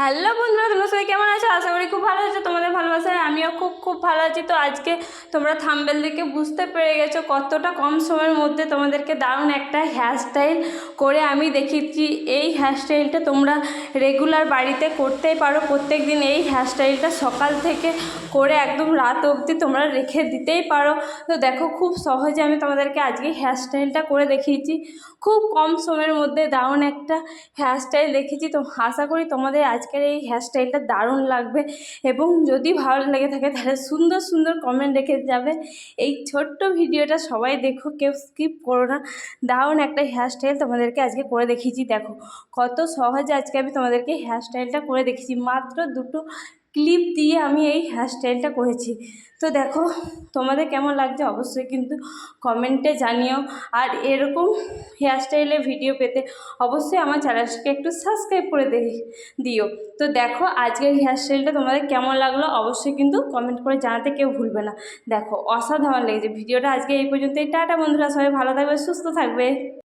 Hello বন্ধুরা, তোমরা সবাই কেমন আছো? আশা করি খুব ভালো আছো। তোমাদের ভালোবাসায় আমিও খুব ভালো আছি। তো আজকে তোমরা থাম্বনেল দেখে বুঝতে পেরে গেছো কতটা কম সময়ের মধ্যে তোমাদেরকে দারুণ একটা হেয়ারস্টাইল করে আমি দেখিয়েছি। এই হেয়ারস্টাইলটা তোমরা রেগুলার বাড়িতে করতেই পারো। প্রত্যেক দিন এই হেয়ারস্টাইলটা সকাল থেকে করে একদম রাত অবধি তোমরা রেখে দিতেই পারো। তো দেখো, খুব সহজে আমি তোমাদেরকে আজকে হেয়ারস্টাইলটা করে দেখিয়েছি। খুব কম সময়ের মধ্যে দারুণ একটা হেয়ারস্টাইল দেখিয়েছি। তো আশা করি তোমাদের আজকের এই হেয়ারস্টাইলটা দারুণ লাগবে, এবং যদি ভালো লেগে থাকে তাহলে সুন্দর সুন্দর কমেন্ট রেখে যাবে। এই ছোট্ট ভিডিওটা সবাই দেখো, কেউ স্কিপ করো না। দারুণ একটা হেয়ারস্টাইল তোমাদেরকে আজকে করে দেখিয়েছি। দেখো কত সহজে আজকে আমি তোমাদেরকে হেয়ারস্টাইলটা করে দেখিয়েছি। মাত্র দুটো ক্লিপ দিয়ে আমি এই হেয়ারস্টাইলটা করেছি। তো দেখো, তোমাদের কেমন লাগছে অবশ্যই কিন্তু কমেন্টে জানিও। আর এরকম হেয়ারস্টাইলের ভিডিও পেতে অবশ্যই আমার চ্যানেলটাকে একটু সাবস্ক্রাইব করে দিও। তো দেখো, আজকের হেয়ারস্টাইলটা তোমাদের কেমন লাগলো অবশ্যই কিন্তু কমেন্ট করে জানাতে কেউ ভুলবে না। দেখো অসাধারণ লেগেছে ভিডিওটা। আজকে এই পর্যন্তই। টাটা বন্ধুরা, সবাই ভালো থাকবে, সুস্থ থাকবে।